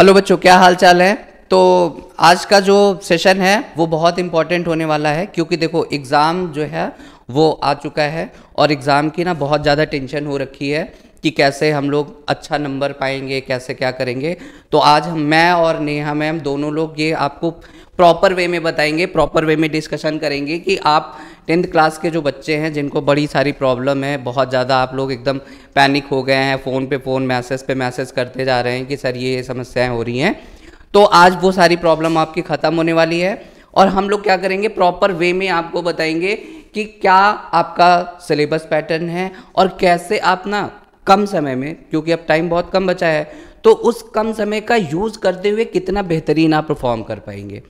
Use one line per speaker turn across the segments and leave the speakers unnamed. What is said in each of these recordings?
Hello बच्चों, क्या हाल चाल है। तो आज का जो सेशन है वो बहुत इम्पॉर्टेंट होने वाला है, क्योंकि देखो एग्ज़ाम जो है वो आ चुका है और एग्ज़ाम की ना बहुत ज़्यादा टेंशन हो रखी है कि कैसे हम लोग अच्छा नंबर पाएंगे, कैसे क्या करेंगे। तो आज मैं और नेहा मैम दोनों लोग ये आपको प्रॉपर वे में बताएंगे, प्रॉपर वे में डिस्कशन करेंगे कि आप 10th क्लास के जो बच्चे हैं जिनको बड़ी सारी प्रॉब्लम है, बहुत ज़्यादा आप लोग एकदम पैनिक हो गए हैं, फ़ोन पे फ़ोन मैसेज पे मैसेज करते जा रहे हैं कि सर ये समस्याएं हो रही हैं। तो आज वो सारी प्रॉब्लम आपकी ख़त्म होने वाली है और हम लोग क्या करेंगे, प्रॉपर वे में आपको बताएंगे कि क्या आपका सिलेबस पैटर्न है और कैसे आप ना कम समय में, क्योंकि अब टाइम बहुत कम बचा है, तो उस कम समय का यूज़ करते हुए कितना बेहतरीन आप परफॉर्म कर पाएंगे।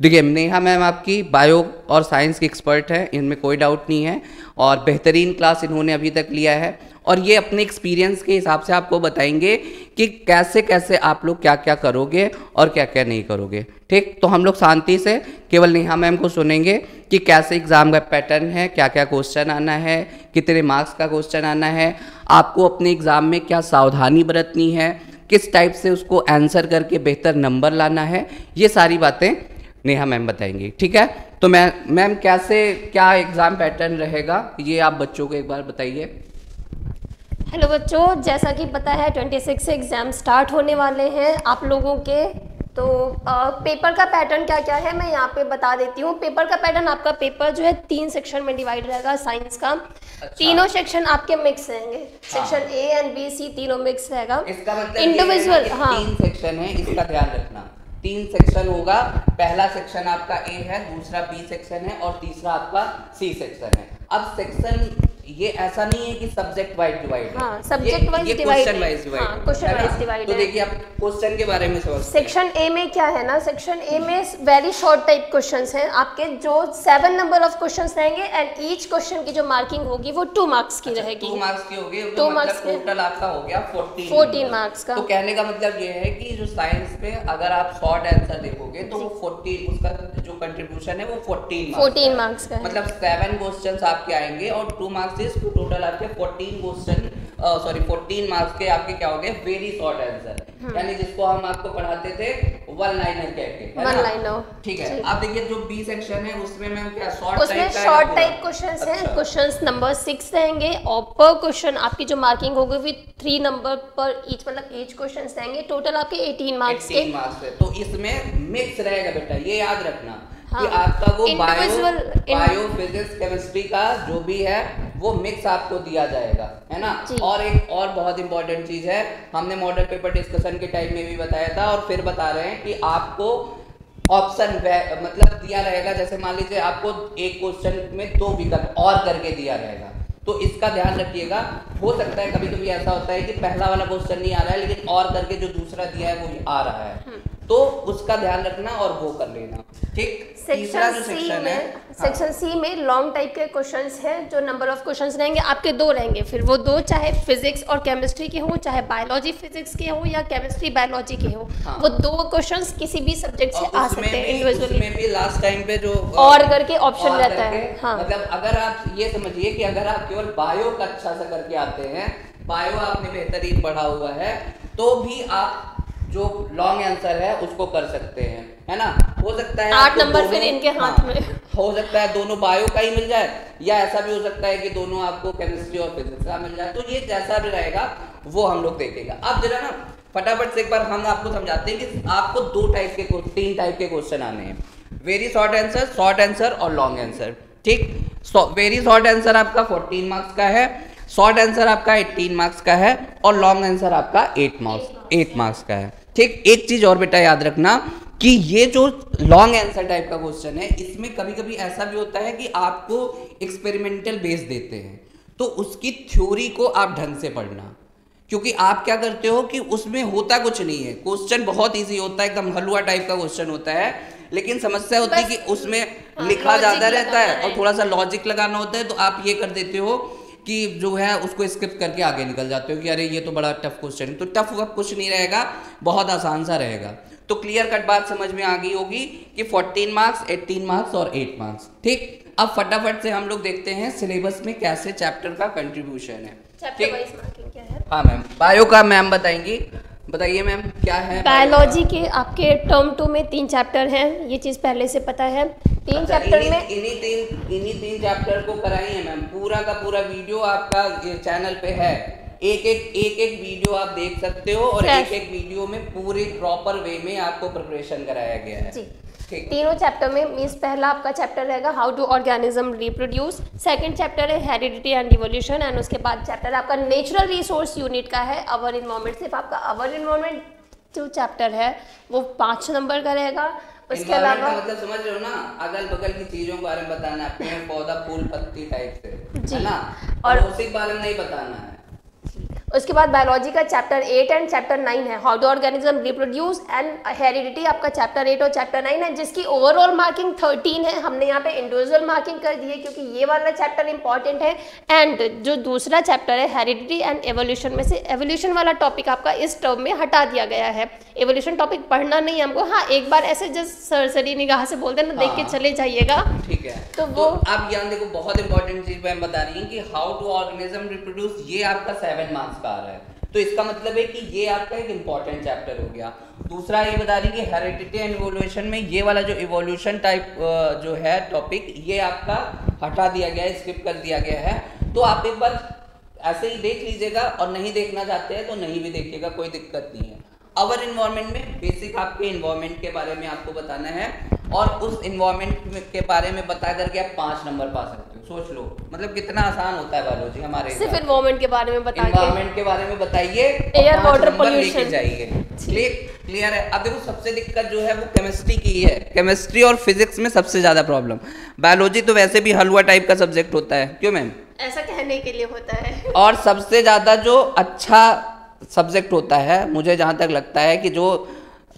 देखिए नेहा मैम आपकी बायो और साइंस की एक्सपर्ट है, इनमें कोई डाउट नहीं है, और बेहतरीन क्लास इन्होंने अभी तक लिया है और ये अपने एक्सपीरियंस के हिसाब से आपको बताएंगे कि कैसे कैसे आप लोग क्या क्या करोगे और क्या क्या नहीं करोगे। ठीक, तो हम लोग शांति से केवल नेहा मैम को सुनेंगे कि कैसे एग्ज़ाम का पैटर्न है, क्या क्या क्वेश्चन आना है, कितने मार्क्स का क्वेश्चन आना है, आपको अपने एग्ज़ाम में क्या सावधानी बरतनी है, किस टाइप से उसको आंसर करके बेहतर नंबर लाना है, ये सारी बातें नेहा मैम बताएंगी। ठीक है, तो मैम कैसे क्या एग्ज़ाम पैटर्न रहेगा ये आप बच्चों को एक बार बताइए।
हेलो बच्चों, जैसा कि पता है 26 से एग्ज़ाम स्टार्ट होने वाले हैं आप लोगों के। तो पेपर का पैटर्न क्या क्या है मैं यहाँ पे बता देती हूँ। पेपर का पैटर्न, आपका पेपर जो है 3 सेक्शन में डिवाइड रहेगा साइंस का। अच्छा। तीनों सेक्शन आपके मिक्स रहेंगे। Section A and B C तीनों मिक्स रहेगा।
इसका मतलब
इंडिविजुअल, हाँ
3 सेक्शन है, इसका ध्यान रखना। 3 सेक्शन होगा, पहला सेक्शन आपका ए है, दूसरा बी सेक्शन है और तीसरा आपका सी सेक्शन है। अब सेक्शन ये ऐसा नहीं है कि सब्जेक्ट वाइज डिवाइड है,
हाँ, subject wise divide,
question wise divide,
हाँ, क्वेश्चन वाइज डिवाइड।
तो देखिए आप क्वेश्चन के बारे में समझते हैं।
सेक्शन ए में क्या है ना, सेक्शन ए में वेरी शॉर्ट टाइप क्वेश्चंस हैं आपके, जो 7 नंबर ऑफ क्वेश्चंस रहेंगे एंड ईच क्वेश्चन की जो मार्किंग होगी वो 2 मार्क्स की रहेगी।
2 मार्क्स की होगी,
2 मार्क्स के
टोटल आपका हो गया
14 मार्क्स का।
तो कहने का मतलब ये है कि जो साइंस पे अगर आप शॉर्ट आंसर देखोगे तो वो 14, उसका जो कंट्रीब्यूशन है वो 14
मार्क्स का है।
मतलब 7 क्वेश्चंस आपके आएंगे और 2 मार्क्स इज टोटल आपके 14 मार्क्स के आपके क्या हो गए, वेरी शॉर्ट आंसर, यानी जिसको हम आपको पढ़ाते थे वन लाइनर कहते हैं, वन लाइनर। ठीक है, अब देखिए जो बी सेक्शन है उसमें मैम क्या शॉर्ट
टाइप क्वेश्चंस हैं। क्वेश्चंस नंबर 6 रहेंगे और पर क्वेश्चन आपकी जो मार्किंग होगी विद 3 नंबर पर ईच, मतलब ईच क्वेश्चंस रहेंगे टोटल आपके 18 मार्क्स के।
तो इसमें मिक्स रहेगा बेटा, ये याद रखना। हाँ, कि आपका वो बायो फिजिक्स केमिस्ट्री का जो भी है वो मिक्स आपको दिया जाएगा, है ना। और एक और बहुत इंपॉर्टेंट चीज है, हमने मॉडल पेपर डिस्कशन के टाइम में भी बताया था और फिर बता रहे हैं कि आपको ऑप्शन मतलब दिया रहेगा, जैसे मान लीजिए आपको एक क्वेश्चन में 2 विकल्प और करके दिया रहेगा, तो इसका ध्यान रखिएगा। हो सकता है कभी कभी ऐसा होता है कि पहला वाला क्वेश्चन नहीं आ रहा है लेकिन और करके जो दूसरा दिया है वो आ रहा है, तो उसका ध्यान रखना और वो कर लेना। ठीक, तीसरा जो सेक्शन है,
सेक्शन सी में लॉन्ग टाइप के क्वेश्चंस हैं, जो नंबर ऑफ क्वेश्चंस रहेंगे आपके 2 रहेंगे, फिर वो 2 चाहे फिजिक्स और केमिस्ट्री के हो, चाहे बायोलॉजी फिजिक्स के हो या केमिस्ट्री बायोलॉजी के हो। हाँ। वो 2 क्वेश्चंस किसी भी सब्जेक्ट से आ सकते हैं इंडिविजुअली।
उसमें भी लास्ट टाइम पे जो
और करके ऑप्शन रहता है। हाँ,
मतलब अगर आप ये समझिए कि अगर आप केवल बायो का अच्छा सा करके आते हैं, बायो आपने बेहतरीन पढ़ा हुआ है, तो भी आप जो लॉन्ग आंसर है उसको कर सकते हैं, है ना। हो सकता है
8 नंबर फिर इनके हाथ में,
हो सकता है दोनों बायो का ही मिल जाए, या ऐसा भी हो सकता है कि दोनों आपको केमिस्ट्री और फिजिक्स का मिल जाए, तो ये जैसा भी रहेगा वो हम लोग देखेगा। अब जरा ना फटाफट से एक बार हम आपको समझाते हैं कि आपको 3 टाइप के क्वेश्चन आने हैं, वेरी शॉर्ट आंसर और लॉन्ग आंसर। ठीक, वेरी शॉर्ट आंसर आपका 14 मार्क्स का है, शॉर्ट आंसर आपका 18 मार्क्स का है और लॉन्ग आंसर आपका 8 मार्क्स का है। ठीक, एक चीज और बेटा याद रखना कि ये जो लॉन्ग आंसर टाइप का क्वेश्चन है, इसमें कभी कभी ऐसा भी होता है कि आपको एक्सपेरिमेंटल बेस देते हैं, तो उसकी थ्योरी को आप ढंग से पढ़ना, क्योंकि आप क्या करते हो कि उसमें होता कुछ नहीं है, क्वेश्चन बहुत इजी होता है, एकदम हलवा टाइप का क्वेश्चन होता है, लेकिन समस्या होती है कि उसमें लिखा ज्यादा रहता है और थोड़ा सा लॉजिक लगाना होता है, तो आप ये कर देते हो कि जो है उसको स्किप करके आगे निकल जाते हो कि अरे ये तो बड़ा टफ क्वेश्चन है। तो टफ वक्त कुछ नहीं रहेगा, बहुत आसान सा रहेगा। तो क्लियर कट बात समझ में आ गई होगी कि 14 मार्क्स, 18 मार्क्स और 8 मार्क्स। ठीक, अब फटाफट से हम लोग देखते हैं सिलेबस में कैसे चैप्टर का कंट्रीब्यूशन है।
चैप्टर वाइज मार्किंग क्या है।
हाँ मैम, बायो का मैम बताएंगी, बताइए मैम क्या है?
बायोलॉजी के आपके टर्म 2 में 3 चैप्टर हैं, ये चीज़ पहले से पता है। 3 चैप्टर में
इन्हीं तीन चैप्टर को कराइए मैम। पूरा का पूरा वीडियो आपका ये चैनल पे है, एक वीडियो आप देख सकते हो और एक वीडियो में पूरी प्रॉपर वे में आपको प्रिपरेशन कराया गया है
जी। तीनों चैप्टर में मीन्स पहला आपका चैप्टर रहेगा how to organism reproduce, second chapter है हेरिडिटी एंड इवोल्यूशन, एंड उसके बाद चैप्टर आपका नेचुरल रिसोर्स यूनिट का है अवर इन्वायरमेंट। सिर्फ आपका अवर इन्वायरमेंट जो चैप्टर है वो 5 नंबर का रहेगा। उसके अलावा
मतलब समझ रहे हो ना, अगल बगल की चीजों के बारे में बताना है, पेड़ पौधा फूल पत्ती टाइप से, है ना, और उसी के बारे में नहीं बताना है।
उसके बाद बायोलॉजी का चैप्टर 8 एंड चैप्टर 9 है, how to organism reproduce and heredity आपका चैप्टर 8 और चैप्टर 9 है, जिसकी ओवरऑल मार्किंग 13 है। हमने यहाँ पे इंडिविजुअल मार्किंग कर दी है क्योंकि ये वाला चैप्टर इंपॉर्टेंट है। एंड जो दूसरा चैप्टर है हेरिडिटी एंड एवोल्यूशन, में से एवोल्यूशन वाला टॉपिक आपका इस टर्म में हटा दिया गया है। एवोल्यूशन टॉपिक पढ़ना नहीं है हमको, हाँ एक बार ऐसे जस्ट सरसरी निगाह से बोलते हैं ना, देख के चले जाइएगा,
ठीक है। तो वो आप यहाँ देखो बहुत इंपॉर्टेंट चीज मैं बता रही हूँ कि हाउ टू ऑर्गेनिज्म रिप्रोड्यूस, ये आपका 7 मार्क्स का आ रहा है, तो इसका मतलब है कि ये आपका एक इंपॉर्टेंट चैप्टर हो गया। दूसरा ये बता रही कि हेरिडिटी एंड इवोल्यूशन में ये वाला जो इवोल्यूशन टाइप जो है टॉपिक, ये आपका हटा दिया गया है, स्किप कर दिया गया है। तो आप एक बार ऐसे ही देख लीजिएगा, और नहीं देखना चाहते हैं तो नहीं भी देखिएगा, कोई दिक्कत नहीं है। अवर इन्वायरमेंट में बेसिक आपके इन्वायरमेंट के बारे में आपको बताना है, और उस इन्वायरमेंट के बारे में बता करके आप 5 नंबर पा सकते हो। सोच लो मतलब कितना आसान होता है बायोलॉजी हमारे।
सिर्फ इन्वायरमेंट के बारे में बताइए,
इन्वायरमेंट के बारे में बताइए,
एयर वाटर पोल्यूशन
जाइए। क्लियर है। अब देखो सबसे दिक्कत जो है वो केमिस्ट्री की है, केमिस्ट्री और फिजिक्स में सबसे ज्यादा प्रॉब्लम। बायोलॉजी तो वैसे भी हलवा टाइप का सब्जेक्ट होता है, क्यों मैम?
ऐसा कहने के लिए होता है।
और सबसे ज्यादा जो अच्छा सब्जेक्ट होता है, मुझे जहाँ तक लगता है कि जो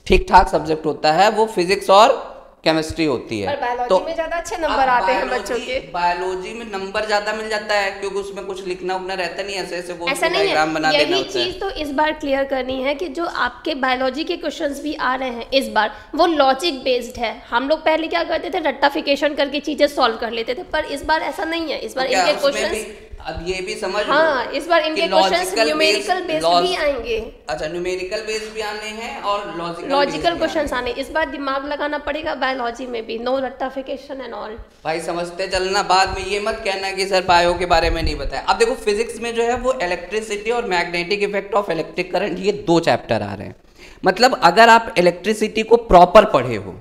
ठीक ठाक सब्जेक्ट होता है वो फिजिक्स और केमिस्ट्री होती है।
तो में ज्यादा अच्छे नंबर आते हैं बच्चों के।
बायोलॉजी में नंबर ज्यादा मिल जाता है क्योंकि उसमें कुछ लिखना उखना रहता नहीं, ऐसे
ऐसा नहीं है। यही चीज तो इस बार क्लियर करनी है कि जो आपके बायोलॉजी के क्वेश्चंस भी आ रहे हैं इस बार, वो लॉजिक बेस्ड है। हम लोग पहले क्या करते थे, रट्टाफिकेशन करके चीजें सॉल्व कर लेते थे, पर इस बार ऐसा नहीं है। इस बार इनके क्वेश्चंस,
अब ये भी समझ
हाँ, इस बार इनके क्वेश्चंस न्यूमेरिकल बेस्ड भी आएंगे।
अच्छा, न्यूमेरिकल बेस्ड भी आने हैं और
लॉजिकल क्वेश्चंस आने। इस बार दिमाग लगाना पड़ेगा बायोलॉजी में भी, नो रट्टाफिकेशन एंड ऑल।
भाई समझते चलना, बाद में ये मत कहना कि सर बायो के बारे में नहीं बताया। अब देखो फिजिक्स में जो है वो इलेक्ट्रिसिटी और magnetic effect of electric current, ये 2 चैप्टर आ रहे हैं। मतलब अगर आप इलेक्ट्रिसिटी को प्रॉपर पढ़े हो,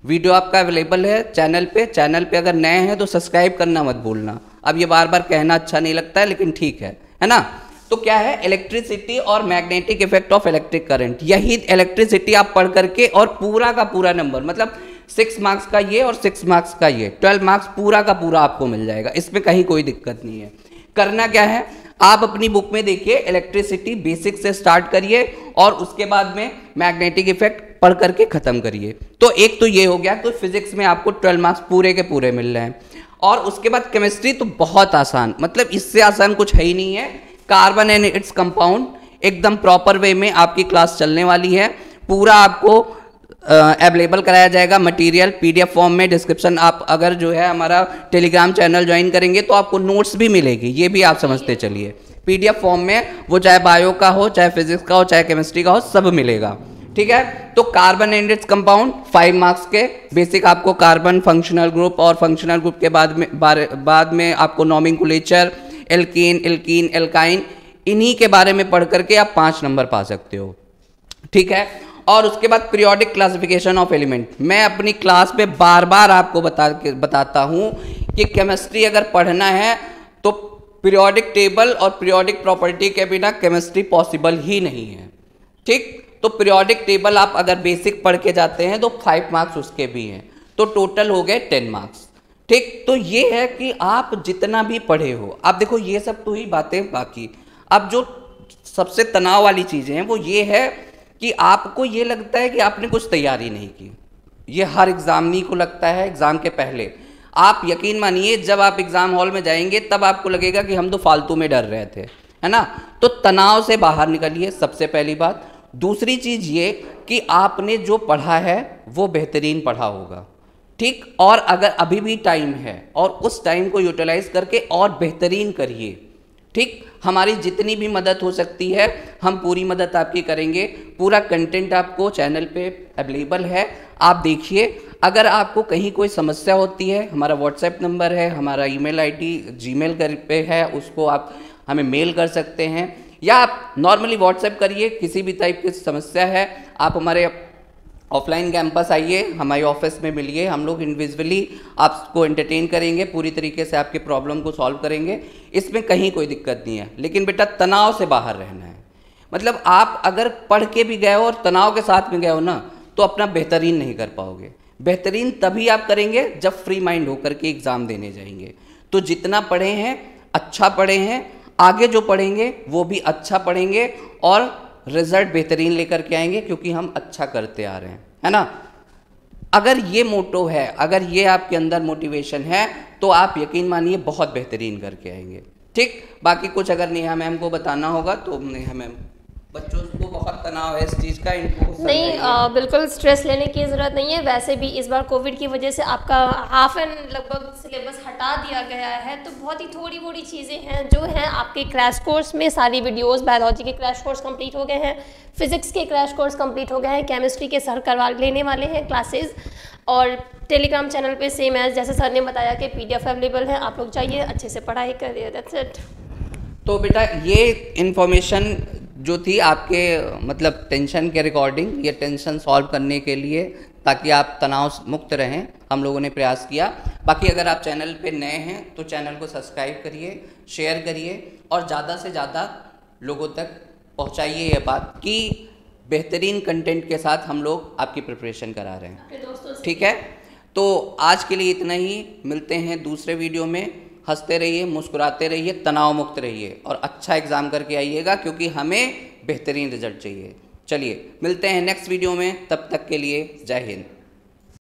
वीडियो आपका अवेलेबल है चैनल पे अगर नए हैं तो सब्सक्राइब करना मत भूलना। अब ये बार बार कहना अच्छा नहीं लगता है लेकिन ठीक है ना। तो क्या है, इलेक्ट्रिसिटी और magnetic effect of electric current, यही इलेक्ट्रिसिटी आप पढ़ करके और पूरा का पूरा नंबर, मतलब 6 मार्क्स का ये और 6 मार्क्स का ये, 12 मार्क्स पूरा का पूरा आपको मिल जाएगा। इसमें कहीं कोई दिक्कत नहीं है। करना क्या है, आप अपनी बुक में देखिए, इलेक्ट्रिसिटी बेसिक से स्टार्ट करिए और उसके बाद में मैग्नेटिक इफेक्ट पढ़ करके खत्म करिए। तो एक तो ये हो गया, तो फिजिक्स में आपको 12 मार्क्स पूरे के पूरे मिल रहे हैं। और उसके बाद केमिस्ट्री तो बहुत आसान, मतलब इससे आसान कुछ है ही नहीं है। कार्बन एंड इट्स कंपाउंड एकदम प्रॉपर वे में आपकी क्लास चलने वाली है। पूरा आपको अवेलेबल कराया जाएगा मटेरियल पीडीएफ फॉर्म में। डिस्क्रिप्शन आप अगर जो है हमारा टेलीग्राम चैनल ज्वाइन करेंगे तो आपको नोट्स भी मिलेगी, ये भी आप समझते चलिए। पीडीएफ फॉर्म में, वो चाहे बायो का हो, चाहे फिजिक्स का हो, चाहे केमिस्ट्री का हो, सब मिलेगा। ठीक है, तो carbon and its compound 5 marks के बेसिक, आपको कार्बन फंक्शनल ग्रुप और फंक्शनल ग्रुप के बाद में आपको नॉमेनक्लेचर, एल्कीन, एल्कीन, एल्काइन, इन्हीं के बारे में पढ़ करके आप 5 नंबर पा सकते हो। ठीक है, और उसके बाद पीरियोडिक क्लासिफिकेशन ऑफ एलिमेंट। मैं अपनी क्लास में बार बार आपको बताता हूँ कि केमिस्ट्री अगर पढ़ना है तो पीरियोडिक टेबल और पीरियोडिक प्रॉपर्टी के बिना केमिस्ट्री पॉसिबल ही नहीं है। ठीक, तो पीरियोडिक टेबल आप अगर बेसिक पढ़ के जाते हैं तो 5 मार्क्स उसके भी हैं, तो टोटल हो गए 10 मार्क्स। ठीक, तो ये है कि आप जितना भी पढ़े हो, आप देखो ये सब तो ही बातें बाकी। अब जो सबसे तनाव वाली चीज़ें हैं वो ये है कि आपको ये लगता है कि आपने कुछ तैयारी नहीं की। ये हर एग्जामिनी को लगता है एग्ज़ाम के पहले। आप यकीन मानिए जब आप एग्ज़ाम हॉल में जाएंगे तब आपको लगेगा कि हम तो फालतू में डर रहे थे, है ना। तो तनाव से बाहर निकलिए, सबसे पहली बात। दूसरी चीज़ ये कि आपने जो पढ़ा है वो बेहतरीन पढ़ा होगा। ठीक, और अगर अभी भी टाइम है और उस टाइम को यूटिलाइज करके और बेहतरीन करिए। ठीक, हमारी जितनी भी मदद हो सकती है हम पूरी मदद आपकी करेंगे। पूरा कंटेंट आपको चैनल पे अवेलेबल है, आप देखिए। अगर आपको कहीं कोई समस्या होती है, हमारा व्हाट्सएप नंबर है, हमारा ईमेल आईडी जीमेल पे है, उसको आप हमें मेल कर सकते हैं, या आप नॉर्मली व्हाट्सएप करिए। किसी भी टाइप की समस्या है, आप हमारे ऑफलाइन कैंपस आइए, हमारे ऑफिस में मिलिए, हम लोग इंडिविजुअली आपको एंटरटेन करेंगे, पूरी तरीके से आपके प्रॉब्लम को सॉल्व करेंगे। इसमें कहीं कोई दिक्कत नहीं है। लेकिन बेटा तनाव से बाहर रहना है। मतलब आप अगर पढ़ के भी गए हो और तनाव के साथ में गए हो ना, तो अपना बेहतरीन नहीं कर पाओगे। बेहतरीन तभी आप करेंगे जब फ्री माइंड होकर के एग्ज़ाम देने जाएंगे। तो जितना पढ़े हैं, अच्छा पढ़े हैं, आगे जो पढ़ेंगे वो भी अच्छा पढ़ेंगे और रिजल्ट बेहतरीन लेकर के आएंगे, क्योंकि हम अच्छा करते आ रहे हैं, है ना। अगर ये मोटो है, अगर ये आपके अंदर मोटिवेशन है, तो आप यकीन मानिए बहुत बेहतरीन करके आएंगे। ठीक, बाकी कुछ अगर नेहा मैम को बताना होगा तो नेहा मैम। बच्चों को बहुत तनाव है इस चीज़ का, इनको
नहीं, बिल्कुल स्ट्रेस लेने की ज़रूरत नहीं है। वैसे भी इस बार कोविड की वजह से आपका हाफ एंड लगभग सिलेबस हटा दिया गया है, तो बहुत ही थोड़ी मोड़ी चीज़ें हैं जो हैं आपके क्रैश कोर्स में। सारी वीडियोस, बायोलॉजी के क्रैश कोर्स कंप्लीट हो गए हैं, फिजिक्स के क्रैश कोर्स कंप्लीट हो गए हैं, केमिस्ट्री के सर करवा लेने वाले हैं क्लासेस, और टेलीग्राम चैनल पे सेम एज जैसे सर ने बताया कि PDF अवेलेबल है, आप लोग जाइए अच्छे से पढ़ाई करिए। That's it.
तो बेटा ये इन्फॉर्मेशन जो थी आपके मतलब टेंशन के रिकॉर्डिंग, ये टेंशन सॉल्व करने के लिए, ताकि आप तनाव मुक्त रहें, हम लोगों ने प्रयास किया। बाकी अगर आप चैनल पे नए हैं तो चैनल को सब्सक्राइब करिए, शेयर करिए और ज़्यादा से ज़्यादा लोगों तक पहुंचाइए ये बात कि बेहतरीन कंटेंट के साथ हम लोग आपकी प्रिपरेशन करा रहे हैं। ठीक है, तो आज के लिए इतना ही। मिलते हैं दूसरे वीडियो में। हंसते रहिए, मुस्कुराते रहिए, तनाव मुक्त रहिए और अच्छा एग्ज़ाम करके आइएगा, क्योंकि हमें बेहतरीन रिजल्ट चाहिए। चलिए मिलते हैं नेक्स्ट वीडियो में, तब तक के लिए जय हिंद।